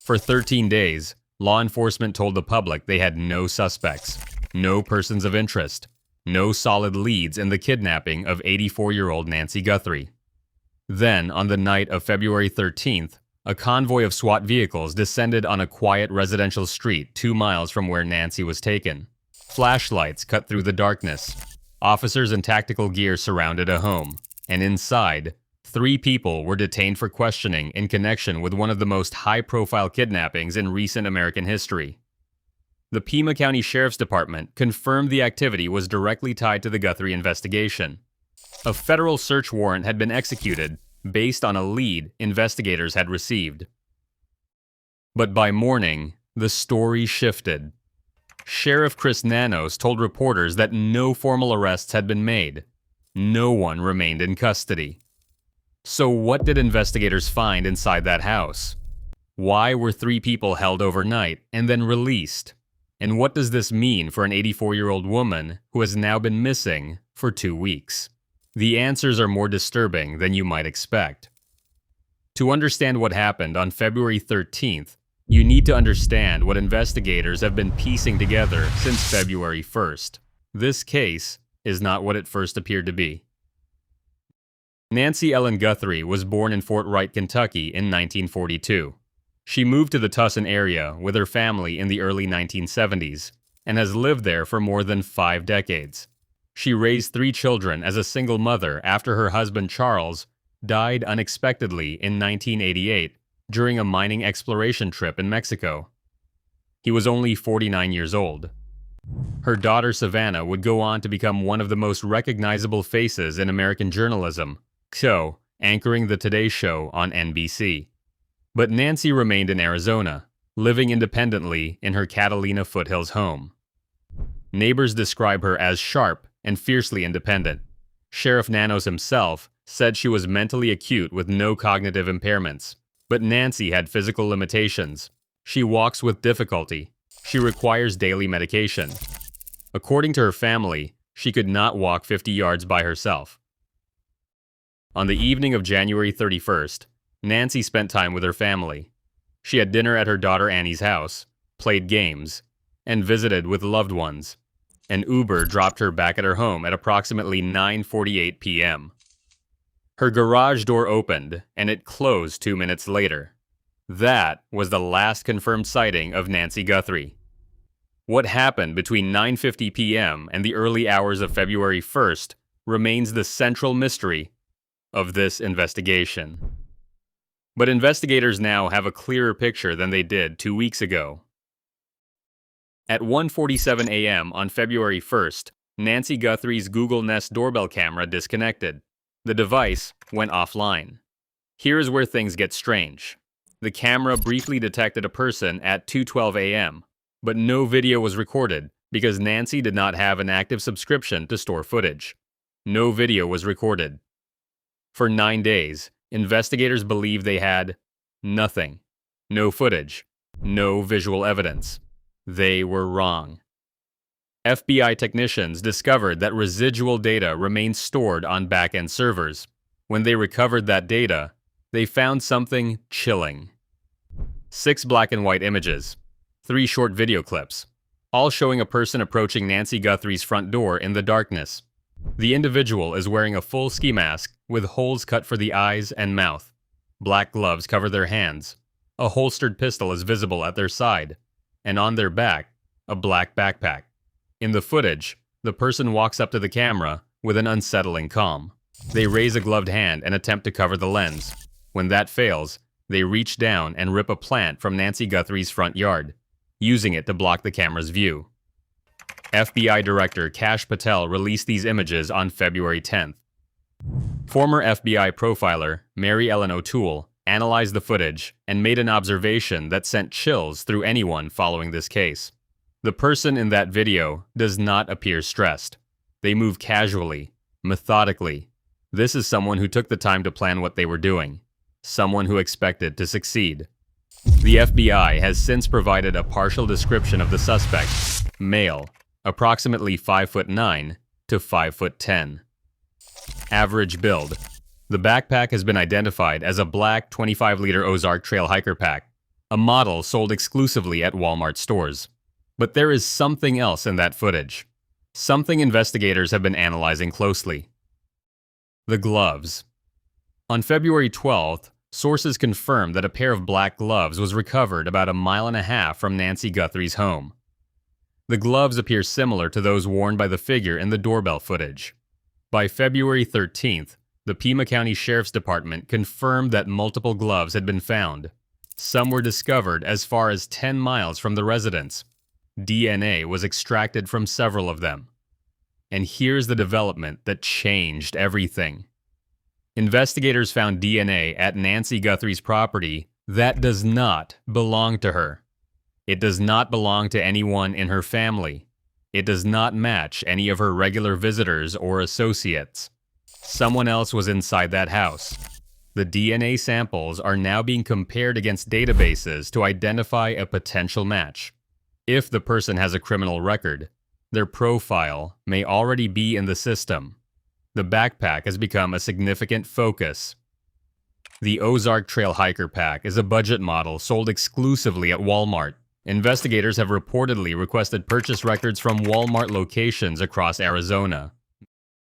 For 13 days, law enforcement told the public they had no suspects, no persons of interest, no solid leads in the kidnapping of 84-year-old Nancy Guthrie. Then, on the night of February 13th, a convoy of SWAT vehicles descended on a quiet residential street 2 miles from where Nancy was taken. Flashlights cut through the darkness. Officers in tactical gear surrounded a home, and inside, 3 people were detained for questioning in connection with one of the most high-profile kidnappings in recent American history. The Pima County Sheriff's Department confirmed the activity was directly tied to the Guthrie investigation. A federal search warrant had been executed based on a lead investigators had received. But by morning, the story shifted. Sheriff Chris Nanos told reporters that no formal arrests had been made. No one remained in custody. So what did investigators find inside that house? Why were 3 people held overnight and then released? And what does this mean for an 84-year-old woman who has now been missing for 2 weeks? The answers are more disturbing than you might expect. To understand what happened on February 13th, you need to understand what investigators have been piecing together since February 1st. This case is not what it first appeared to be. Nancy Ellen Guthrie was born in Fort Wright, Kentucky in 1942. She moved to the Tucson area with her family in the early 1970s and has lived there for more than 5 decades. She raised 3 children as a single mother after her husband Charles died unexpectedly in 1988 during a mining exploration trip in Mexico. He was only 49 years old. Her daughter Savannah would go on to become one of the most recognizable faces in American journalism, anchoring the Today Show on NBC. But Nancy remained in Arizona, living independently in her Catalina foothills home. Neighbors describe her as sharp and fiercely independent. Sheriff Nanos himself said she was mentally acute with no cognitive impairments. But Nancy had physical limitations. She walks with difficulty. She requires daily medication. According to her family, she could not walk 50 yards by herself. On the evening of January 31st, Nancy spent time with her family. She had dinner at her daughter Annie's house, played games, and visited with loved ones. An Uber dropped her back at her home at approximately 9:48 p.m. Her garage door opened, and it closed 2 minutes later. That was the last confirmed sighting of Nancy Guthrie. What happened between 9:50 p.m. and the early hours of February 1st remains the central mystery of this investigation. But investigators now have a clearer picture than they did 2 weeks ago. At 1:47 a.m. on February 1st, Nancy Guthrie's Google Nest doorbell camera disconnected. The device went offline. Here is where things get strange. The camera briefly detected a person at 2:12 a.m., but no video was recorded because Nancy did not have an active subscription to store footage. No video was recorded. For 9 days, investigators believed they had nothing. No footage. No visual evidence. They were wrong. FBI technicians discovered that residual data remained stored on back-end servers. When they recovered that data, they found something chilling. 6 black and white images, 3 short video clips, all showing a person approaching Nancy Guthrie's front door in the darkness. The individual is wearing a full ski mask with holes cut for the eyes and mouth. Black gloves cover their hands. A holstered pistol is visible at their side, and on their back, a black backpack. In the footage, the person walks up to the camera with an unsettling calm. They raise a gloved hand and attempt to cover the lens. When that fails, they reach down and rip a plant from Nancy Guthrie's front yard, using it to block the camera's view. FBI Director Kash Patel released these images on February 10th. Former FBI profiler Mary Ellen O'Toole analyzed the footage and made an observation that sent chills through anyone following this case. The person in that video does not appear stressed. They move casually, methodically. This is someone who took the time to plan what they were doing. Someone who expected to succeed. The FBI has since provided a partial description of the suspect. Male, approximately 5'9" to 5'10". Average build. The backpack has been identified as a black 25-liter Ozark Trail hiker pack. a model sold exclusively at Walmart stores. But there is something else in that footage. Something investigators have been analyzing closely. The gloves. On February 12th, sources confirmed that a pair of black gloves was recovered about 1.5 miles from Nancy Guthrie's home. The gloves appear similar to those worn by the figure in the doorbell footage. By February 13th, the Pima County Sheriff's Department confirmed that multiple gloves had been found. Some were discovered as far as 10 miles from the residence. DNA was extracted from several of them. And here's the development that changed everything. Investigators found DNA at Nancy Guthrie's property that does not belong to her. It does not belong to anyone in her family. It does not match any of her regular visitors or associates. Someone else was inside that house. The DNA samples are now being compared against databases to identify a potential match. If the person has a criminal record, their profile may already be in the system. The backpack has become a significant focus. The Ozark Trail Hiker Pack is a budget model sold exclusively at Walmart. Investigators have reportedly requested purchase records from Walmart locations across Arizona.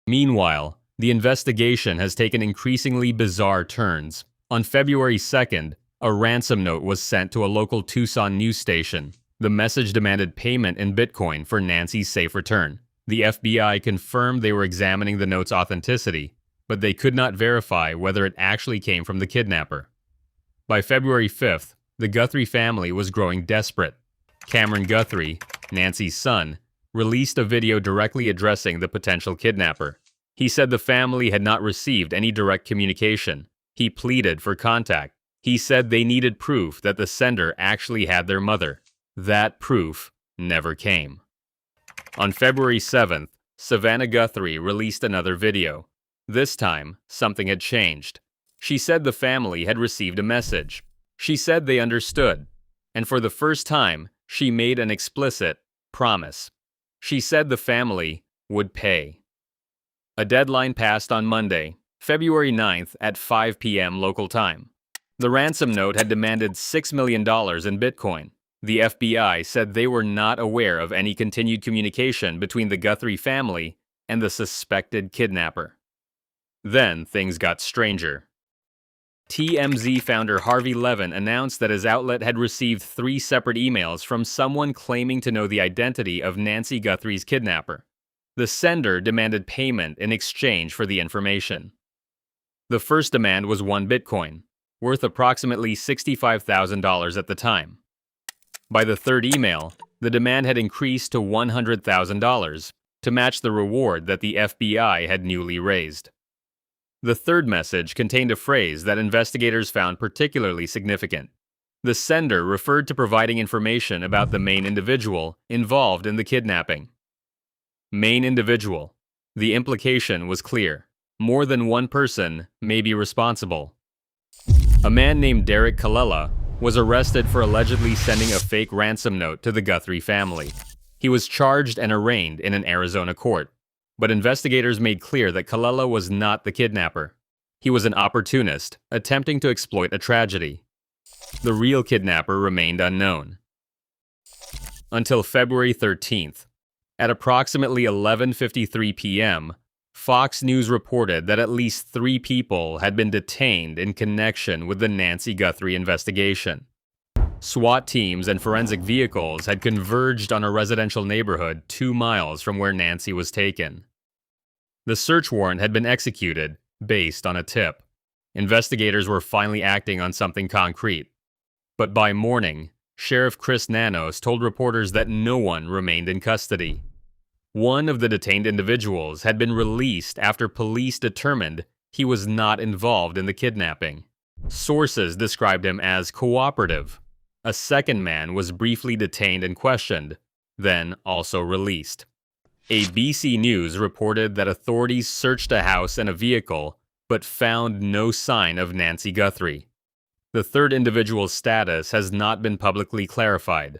Meanwhile, the investigation has taken increasingly bizarre turns. On February 2nd, a ransom note was sent to a local Tucson news station. The message demanded payment in Bitcoin for Nancy's safe return. The FBI confirmed they were examining the note's authenticity, but they could not verify whether it actually came from the kidnapper. By February 5th, the Guthrie family was growing desperate. Cameron Guthrie, Nancy's son, released a video directly addressing the potential kidnapper. He said the family had not received any direct communication. He pleaded for contact. He said they needed proof that the sender actually had their mother. That proof never came. On February 7th, Savannah Guthrie released another video. This time, something had changed. She said the family had received a message. She said they understood, and for the first time, she made an explicit promise. She said the family would pay. A deadline passed on Monday, February 9th at 5 p.m. local time. The ransom note had demanded $6 million in Bitcoin. The FBI said they were not aware of any continued communication between the Guthrie family and the suspected kidnapper. Then things got stranger. TMZ founder Harvey Levin announced that his outlet had received 3 separate emails from someone claiming to know the identity of Nancy Guthrie's kidnapper. The sender demanded payment in exchange for the information. The first demand was 1 Bitcoin, worth approximately $65,000 at the time. By the third email, the demand had increased to $100,000 to match the reward that the FBI had newly raised. The third message contained a phrase that investigators found particularly significant. The sender referred to providing information about the main individual involved in the kidnapping. Main individual. The implication was clear. More than one person may be responsible. A man named Derek Kalela was arrested for allegedly sending a fake ransom note to the Guthrie family. He was charged and arraigned in an Arizona court. But investigators made clear that Kalela was not the kidnapper. He was an opportunist, attempting to exploit a tragedy. The real kidnapper remained unknown. Until February 13th. At approximately 11:53 p.m., Fox News reported that at least 3 people had been detained in connection with the Nancy Guthrie investigation. SWAT teams and forensic vehicles had converged on a residential neighborhood 2 miles from where Nancy was taken. The search warrant had been executed based on a tip. Investigators were finally acting on something concrete. But by morning, Sheriff Chris Nanos told reporters that no one remained in custody. One of the detained individuals had been released after police determined he was not involved in the kidnapping. Sources described him as cooperative. A second man was briefly detained and questioned, then also released. ABC News reported that authorities searched a house and a vehicle, but found no sign of Nancy Guthrie. The third individual's status has not been publicly clarified.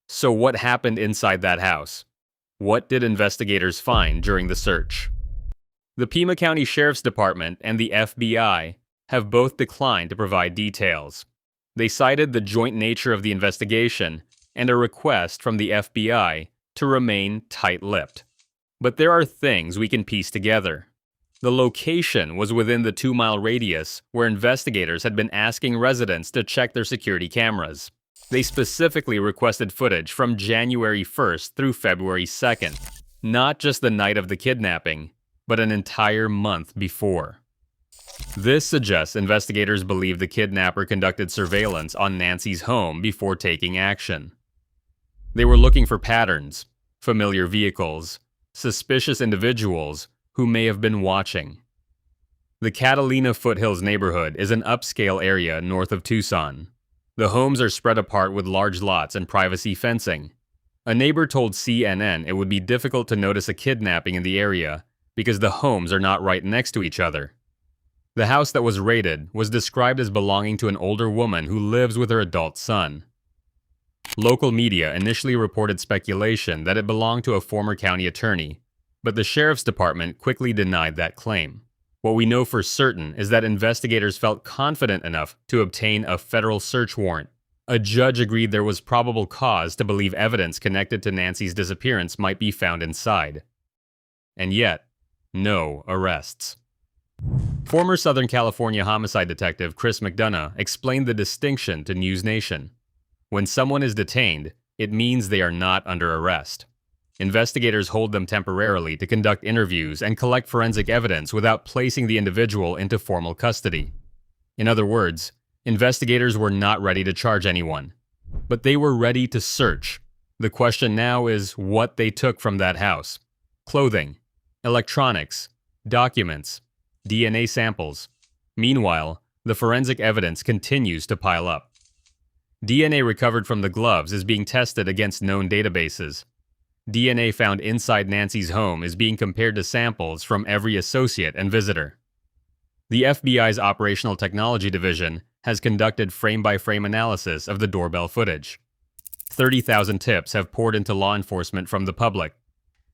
So what happened inside that house? What did investigators find during the search? The Pima County Sheriff's Department and the FBI have both declined to provide details. They cited the joint nature of the investigation and a request from the FBI to remain tight-lipped. But there are things we can piece together. The location was within the 2-mile radius where investigators had been asking residents to check their security cameras. They specifically requested footage from January 1st through February 2nd, not just the night of the kidnapping, but an entire month before. This suggests investigators believe the kidnapper conducted surveillance on Nancy's home before taking action. They were looking for patterns, familiar vehicles, suspicious individuals who may have been watching. The Catalina Foothills neighborhood is an upscale area north of Tucson. The homes are spread apart with large lots and privacy fencing. A neighbor told CNN it would be difficult to notice a kidnapping in the area because the homes are not right next to each other. The house that was raided was described as belonging to an older woman who lives with her adult son. Local media initially reported speculation that it belonged to a former county attorney, but the sheriff's department quickly denied that claim. What we know for certain is that investigators felt confident enough to obtain a federal search warrant. A judge agreed there was probable cause to believe evidence connected to Nancy's disappearance might be found inside. And yet, no arrests. Former Southern California homicide detective Chris McDonough explained the distinction to News Nation. When someone is detained, it means they are not under arrest. Investigators hold them temporarily to conduct interviews and collect forensic evidence without placing the individual into formal custody. In other words, investigators were not ready to charge anyone, but they were ready to search. The question now is what they took from that house: clothing, electronics, documents, DNA samples. Meanwhile, the forensic evidence continues to pile up. DNA recovered from the gloves is being tested against known databases. DNA found inside Nancy's home is being compared to samples from every associate and visitor. The FBI's Operational Technology Division has conducted frame-by-frame analysis of the doorbell footage. 30,000 tips have poured into law enforcement from the public.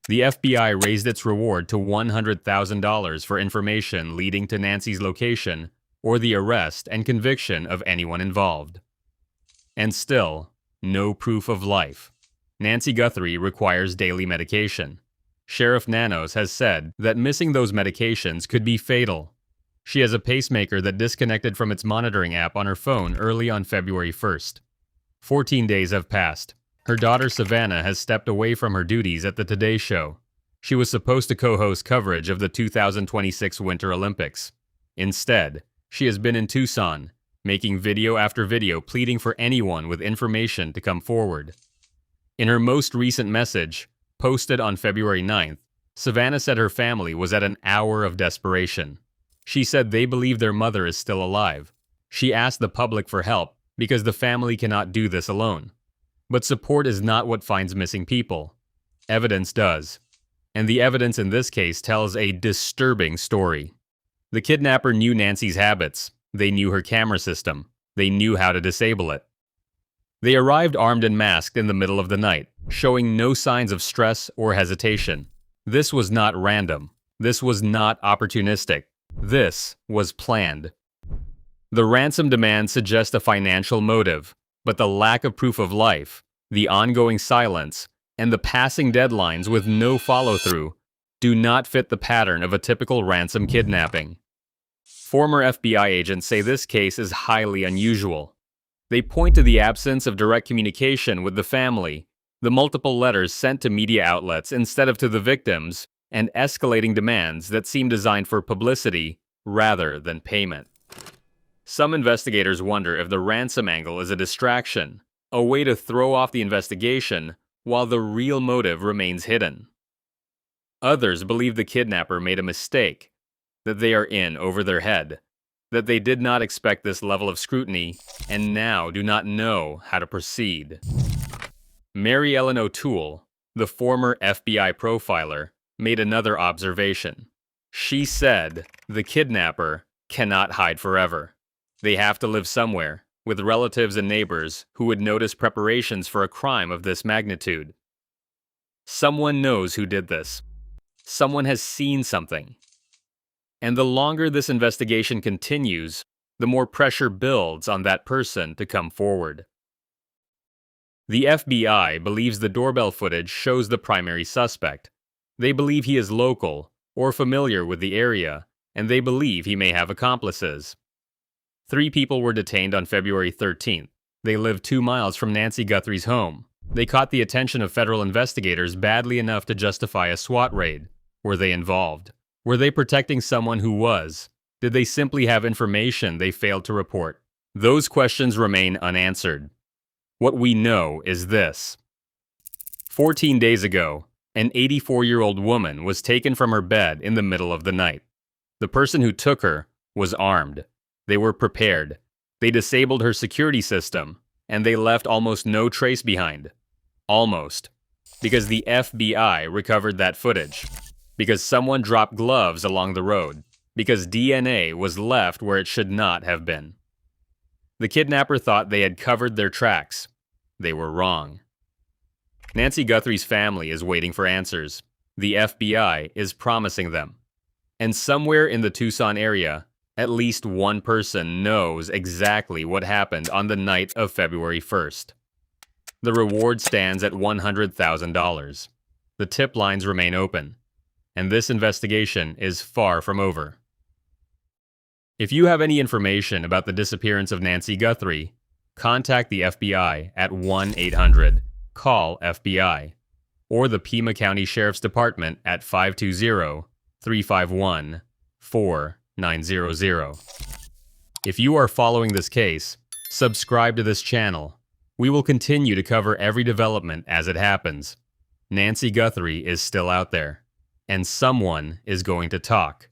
The FBI raised its reward to $100,000 for information leading to Nancy's location or the arrest and conviction of anyone involved. And still, no proof of life. Nancy Guthrie requires daily medication. Sheriff Nanos has said that missing those medications could be fatal. She has a pacemaker that disconnected from its monitoring app on her phone early on February 1st. 14 days have passed. Her daughter Savannah has stepped away from her duties at the Today Show. She was supposed to co-host coverage of the 2026 Winter Olympics. Instead, she has been in Tucson, making video after video pleading for anyone with information to come forward. In her most recent message, posted on February 9th, Savannah said her family was at an hour of desperation. She said they believe their mother is still alive. She asked the public for help because the family cannot do this alone. But support is not what finds missing people. Evidence does. And the evidence in this case tells a disturbing story. The kidnapper knew Nancy's habits. They knew her camera system. They knew how to disable it. They arrived armed and masked in the middle of the night, showing no signs of stress or hesitation. This was not random. This was not opportunistic. This was planned. The ransom demand suggests a financial motive, but the lack of proof of life, the ongoing silence, and the passing deadlines with no follow-through do not fit the pattern of a typical ransom kidnapping. Former FBI agents say this case is highly unusual. They point to the absence of direct communication with the family, the multiple letters sent to media outlets instead of to the victims, and escalating demands that seem designed for publicity rather than payment. Some investigators wonder if the ransom angle is a distraction, a way to throw off the investigation while the real motive remains hidden. Others believe the kidnapper made a mistake, that they are in over their head, that they did not expect this level of scrutiny and now do not know how to proceed. Mary Ellen O'Toole, the former FBI profiler, made another observation. She said the kidnapper cannot hide forever. They have to live somewhere, with relatives and neighbors who would notice preparations for a crime of this magnitude. Someone knows who did this. Someone has seen something. And the longer this investigation continues, the more pressure builds on that person to come forward. The FBI believes the doorbell footage shows the primary suspect. They believe he is local or familiar with the area, and they believe he may have accomplices. 3 people were detained on February 13th. They lived 2 miles from Nancy Guthrie's home. They caught the attention of federal investigators badly enough to justify a SWAT raid. Were they involved? Were they protecting someone who was? Did they simply have information they failed to report? Those questions remain unanswered. What we know is this. 14 days ago, an 84-year-old woman was taken from her bed in the middle of the night. The person who took her was armed. They were prepared. They disabled her security system, and they left almost no trace behind. Almost. Because the FBI recovered that footage. Because someone dropped gloves along the road. Because DNA was left where it should not have been. The kidnapper thought they had covered their tracks. They were wrong. Nancy Guthrie's family is waiting for answers. The FBI is promising them. And somewhere in the Tucson area, at least one person knows exactly what happened on the night of February 1st. The reward stands at $100,000. The tip lines remain open. And this investigation is far from over. If you have any information about the disappearance of Nancy Guthrie, contact the FBI at 1-800-CALL-FBI or the Pima County Sheriff's Department at 520-351-4900. If you are following this case, subscribe to this channel. We will continue to cover every development as it happens. Nancy Guthrie is still out there, and someone is going to talk.